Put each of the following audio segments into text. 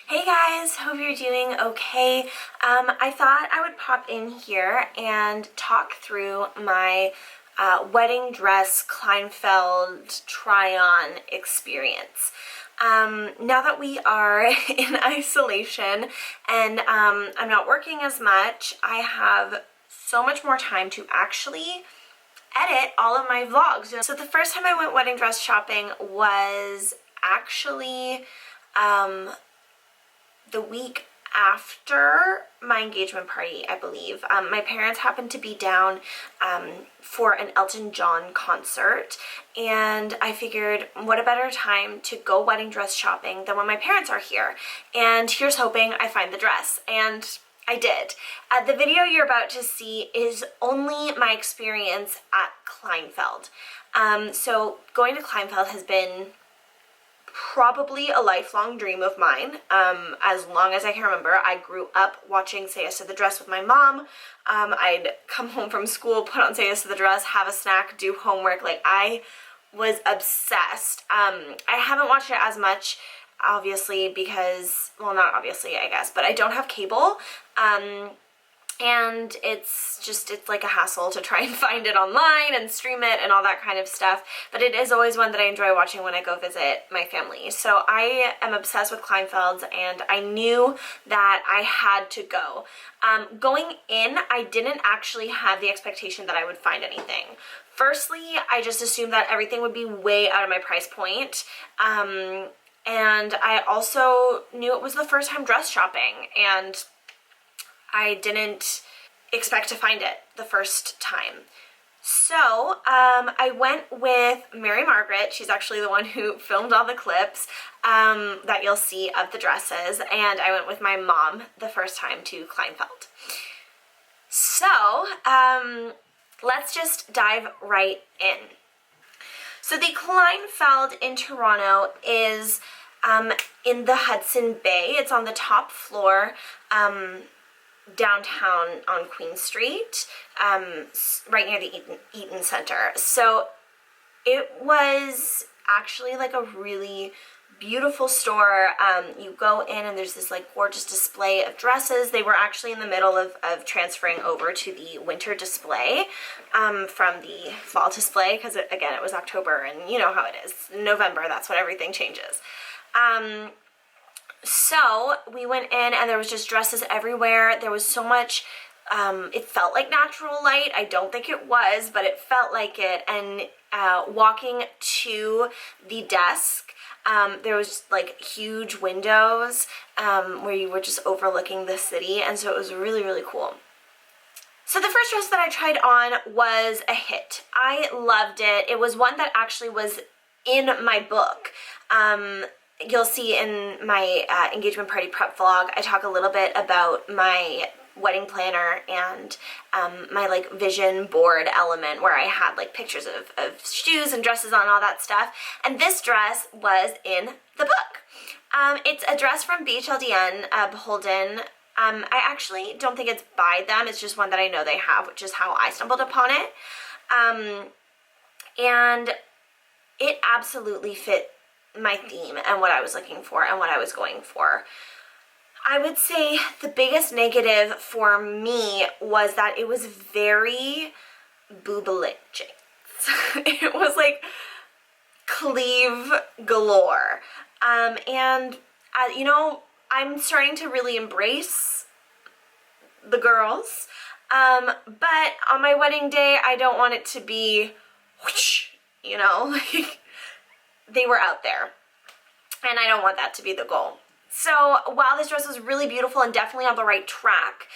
Hey guys, hope you're doing okay. I thought I would pop in here and talk through my wedding dress Kleinfeld try-on experience. Now that we are in isolation and I'm not working as much, I have so much more time to actually edit all of my vlogs. So the first time I went wedding dress shopping was actually the week after my engagement party, I believe. My parents happened to be down for an Elton John concert, and I figured what a better time to go wedding dress shopping than when my parents are here. And here's hoping I find the dress, and I did. The video you're about to see is only my experience at Kleinfeld. So going to Kleinfeld has been probably a lifelong dream of mine. As long as I can remember, I grew up watching Say Yes to the Dress with my mom. I'd come home from school, put on Say Yes to the Dress, have a snack, do homework. Like, I was obsessed. I haven't watched it as much, obviously, because, well, not obviously, I guess, but I don't have cable. And it's like a hassle to try and find it online and stream it and all that kind of stuff. But it is always one that I enjoy watching when I go visit my family. So I am obsessed with Kleinfelds, and I knew that I had to go. Going in, I didn't actually have the expectation that I would find anything. Firstly, I just assumed that everything would be way out of my price point. And I also knew it was the first time dress shopping, and I didn't expect to find it the first time. So I went with Mary Margaret. She's actually the one who filmed all the clips that you'll see of the dresses, and I went with my mom the first time to Kleinfeld. So let's just dive right in. So the Kleinfeld in Toronto is in the Hudson Bay. It's on the top floor, downtown on Queen Street, right near the Eaton Center. So it was actually like a really beautiful store. You go in and there's this like gorgeous display of dresses. They were actually in the middle of transferring over to the winter display from the fall display, because again, it was October, and you know how it is. November, that's when everything changes. So we went in and there was just dresses everywhere. There was so much, it felt like natural light. I don't think it was, but it felt like it. And walking to the desk, there was like huge windows where you were just overlooking the city. And so it was really, really cool. So the first dress that I tried on was a hit. I loved it. It was one that actually was in my book. You'll see in my engagement party prep vlog, I talk a little bit about my wedding planner and my like vision board element, where I had like pictures of shoes and dresses on, all that stuff. And this dress was in the book. It's a dress from BHLDN, Beholden. I actually don't think it's by them. It's just one that I know they have, which is how I stumbled upon it. And it absolutely fit my theme and what I was looking for and what I was going for. I would say the biggest negative for me was that it was very boobalik jeans. It was like cleave galore. And you know, I'm starting to really embrace the girls. But on my wedding day, I don't want it to be whoosh, you know, like they were out there, and I don't want that to be the goal. So while this dress was really beautiful and definitely on the right track,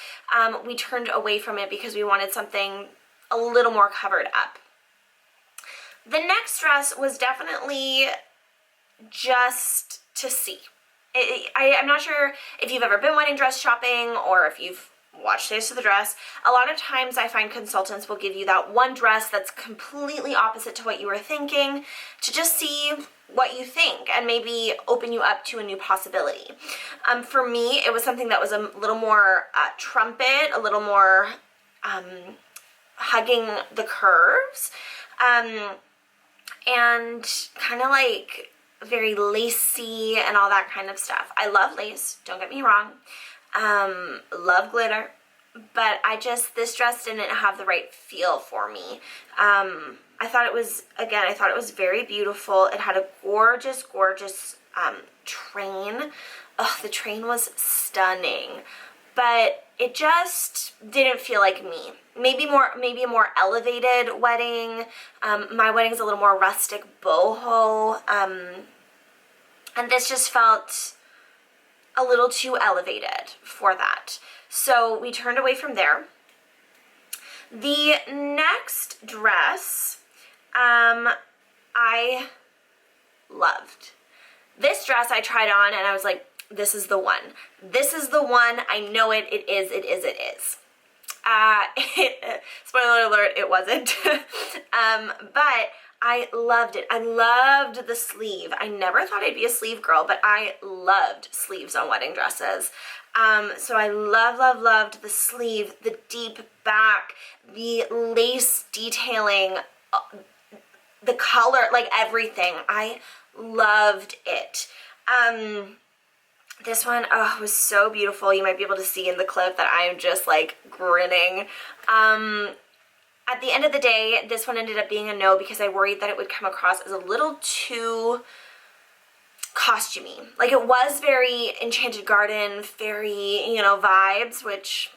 we turned away from it because we wanted something a little more covered up. The next dress was definitely just to see. I'm not sure if you've ever been wedding dress shopping or if you've watched Taste of the Dress. A lot of times I find consultants will give you that one dress that's completely opposite to what you were thinking, to just see what you think and maybe open you up to a new possibility. For me, it was something that was a little more trumpet, a little more hugging the curves, and kind of like very lacy and all that kind of stuff. I love lace, don't get me wrong. Love glitter, but this dress didn't have the right feel for me. I thought it was very beautiful. It had a gorgeous, gorgeous train. Oh, the train was stunning, but it just didn't feel like me. Maybe a more elevated wedding. My wedding's a little more rustic boho, and this just felt a little too elevated for that. So we turned away from there. The next dress, I loved. This dress I tried on and I was like, this is the one. This is the one. I know it. It is. Spoiler alert, it wasn't. But I loved it. I loved the sleeve. I never thought I'd be a sleeve girl, but I loved sleeves on wedding dresses. So I loved the sleeve, the deep back, the lace detailing, the color, like everything. I loved it. This one, oh, was so beautiful. You might be able to see in the clip that I'm just like grinning. At the end of the day, this one ended up being a no because I worried that it would come across as a little too costumey. Like, it was very Enchanted Garden, very, vibes, which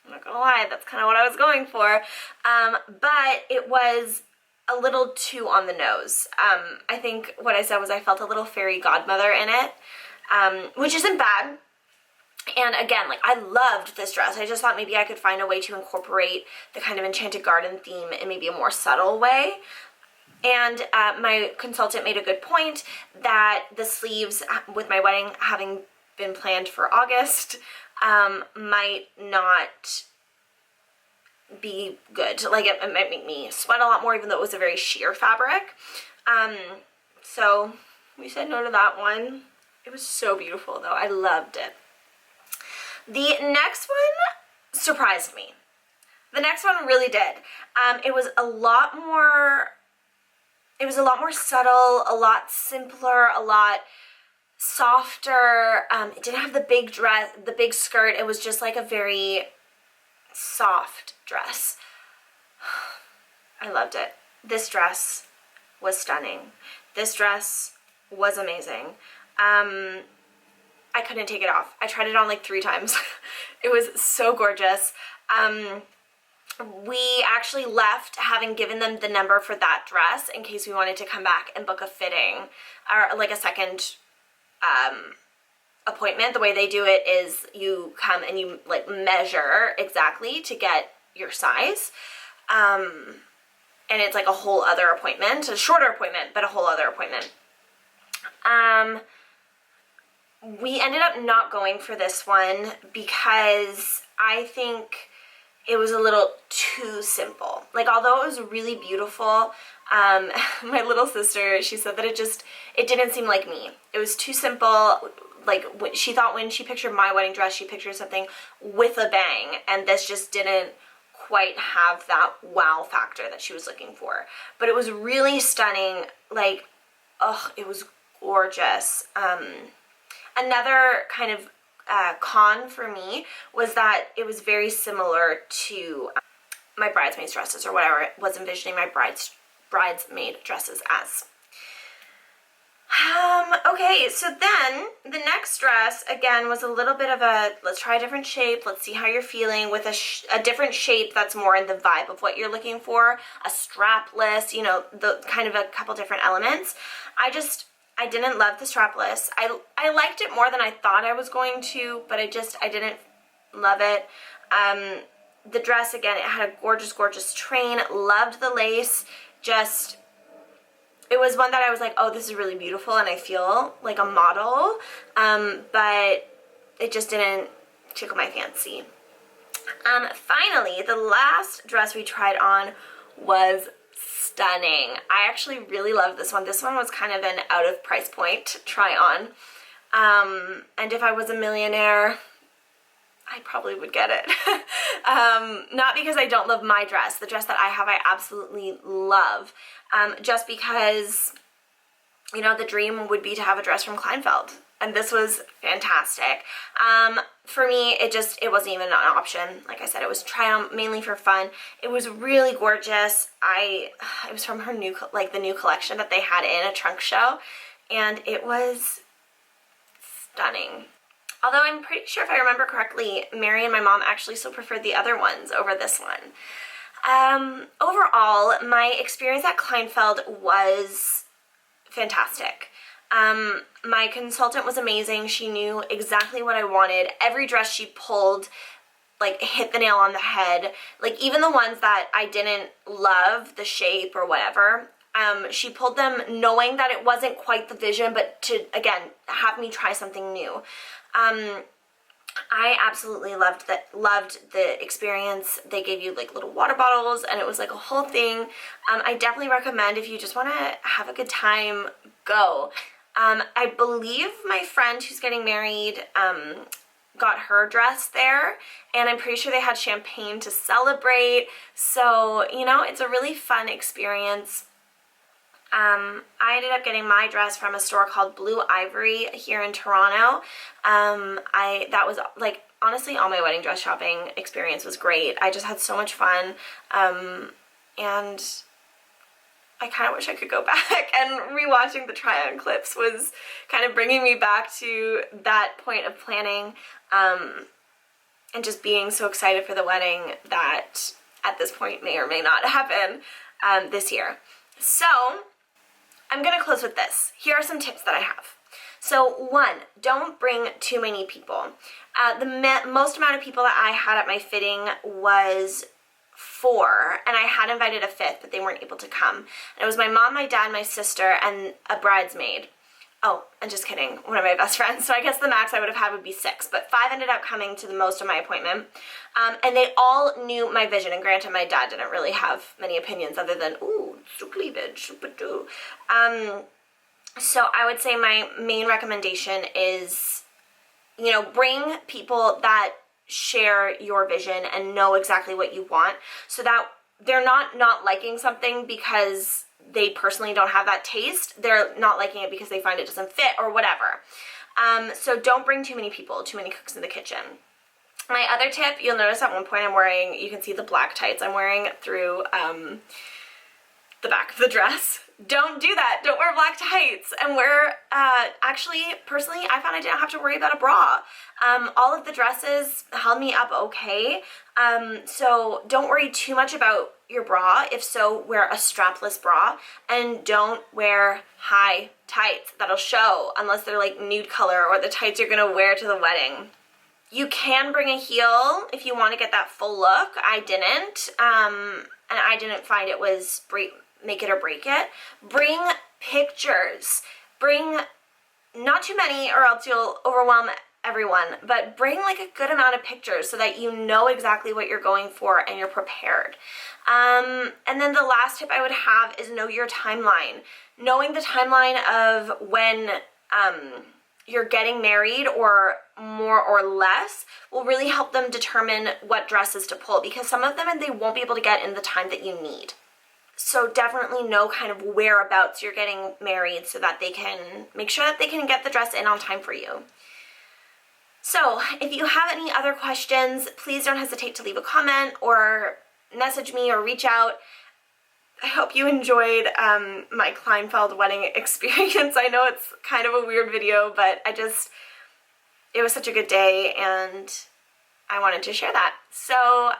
I'm not gonna lie, that's kind of what I was going for. But it was a little too on the nose. I think what I said was I felt a little fairy godmother in it, which isn't bad. And again, like, I loved this dress. I just thought maybe I could find a way to incorporate the kind of Enchanted Garden theme in maybe a more subtle way. And my consultant made a good point that the sleeves, with my wedding having been planned for August, might not be good. Like, it might make me sweat a lot more, even though it was a very sheer fabric. So we said no to that one. It was so beautiful, though. I loved it. The next one surprised me. The next one really did. It was a lot more subtle, a lot simpler, a lot softer. It didn't have the big dress, the big skirt. It was just like a very soft dress. I loved it. This dress was stunning. This dress was amazing. I couldn't take it off. I tried it on like 3 times. It was so gorgeous. We actually left having given them the number for that dress in case we wanted to come back and book a fitting or like a second appointment. The way they do it is you come and you like measure exactly to get your size. And it's like a whole other appointment, a shorter appointment, but a whole other appointment. We ended up not going for this one because I think it was a little too simple. Like, although it was really beautiful, my little sister, she said that it didn't seem like me. It was too simple. Like, she thought when she pictured my wedding dress, she pictured something with a bang, and this just didn't quite have that wow factor that she was looking for. But it was really stunning. Like, oh, it was gorgeous. Another kind of con for me was that it was very similar to my bridesmaid dresses, or whatever I was envisioning my bridesmaid dresses as. Okay, so then the next dress, again, was a little bit of a, let's try a different shape, let's see how you're feeling, with a different shape that's more in the vibe of what you're looking for, a strapless, the kind of a couple different elements. I didn't love the strapless. I liked it more than I thought I was going to, but I didn't love it. The dress, again, it had a gorgeous, gorgeous train. Loved the lace. It was one that I was like, oh, this is really beautiful, and I feel like a model, but it just didn't tickle my fancy. Finally, the last dress we tried on was stunning. I actually really love this one. This one was kind of an out of price point try on. And if I was a millionaire, I probably would get it. Not because I don't love my dress. The dress that I have, I absolutely love. Just because you know, the dream would be to have a dress from Kleinfeld. And this was fantastic. For me, it wasn't even an option. Like I said, it was try on mainly for fun. It was really gorgeous. It was from her the new collection that they had in a trunk show. And it was stunning. Although I'm pretty sure if I remember correctly, Mary and my mom actually still preferred the other ones over this one. Overall, my experience at Kleinfeld was fantastic. My consultant was amazing. She knew exactly what I wanted. Every dress she pulled, like, hit the nail on the head. Like, even the ones that I didn't love, the shape or whatever, she pulled them knowing that it wasn't quite the vision, but to, again, have me try something new. I absolutely loved the experience. They gave you like little water bottles and it was like a whole thing. I definitely recommend if you just want to have a good time, go. I believe my friend who's getting married got her dress there, and I'm pretty sure they had champagne to celebrate. So, you know, it's a really fun experience. I ended up getting my dress from a store called Blue Ivory here in Toronto. That was like, honestly, all my wedding dress shopping experience was great. I just had so much fun, and I kind of wish I could go back, and rewatching the try-on clips was kind of bringing me back to that point of planning, and just being so excited for the wedding that at this point may or may not happen this year. So I'm going to close with this. Here are some tips that I have. So 1, don't bring too many people. The most amount of people that I had at my fitting was 4, and I had invited a 5th, but they weren't able to come. And it was my mom, my dad, my sister, and a bridesmaid. Oh, and just kidding, one of my best friends. So I guess the max I would have had would be 6, but 5 ended up coming to the most of my appointment. And they all knew my vision, and granted my dad didn't really have many opinions other than, ooh, so cleavage, but do. So I would say my main recommendation is, you know, bring people that share your vision and know exactly what you want, so that they're not liking something because they personally don't have that taste. They're not liking it because they find it doesn't fit or whatever. So don't bring too many people, too many cooks in the kitchen. My other tip, you'll notice at one point I'm wearing, you can see the black tights I'm wearing through the back of the dress. Don't do that. Don't wear black tights, and wear, actually, personally, I found I didn't have to worry about a bra. All of the dresses held me up okay, so don't worry too much about your bra. If so, wear a strapless bra, and don't wear high tights that'll show unless they're like nude color or the tights you're gonna wear to the wedding. You can bring a heel if you want to get that full look. I didn't, and I didn't find it was make it or break it. Bring pictures. Bring not too many or else you'll overwhelm everyone, but bring like a good amount of pictures so that you know exactly what you're going for and you're prepared. And then the last tip I would have is know your timeline. Knowing the timeline of when you're getting married, or more or less, will really help them determine what dresses to pull, because some of them they won't be able to get in the time that you need. So definitely know kind of whereabouts you're getting married so that they can make sure that they can get the dress in on time for you. So if you have any other questions, please don't hesitate to leave a comment or message me or reach out. I hope you enjoyed my Kleinfeld wedding experience. I know it's kind of a weird video, but it was such a good day and I wanted to share that. So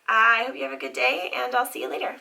I hope you have a good day, and I'll see you later.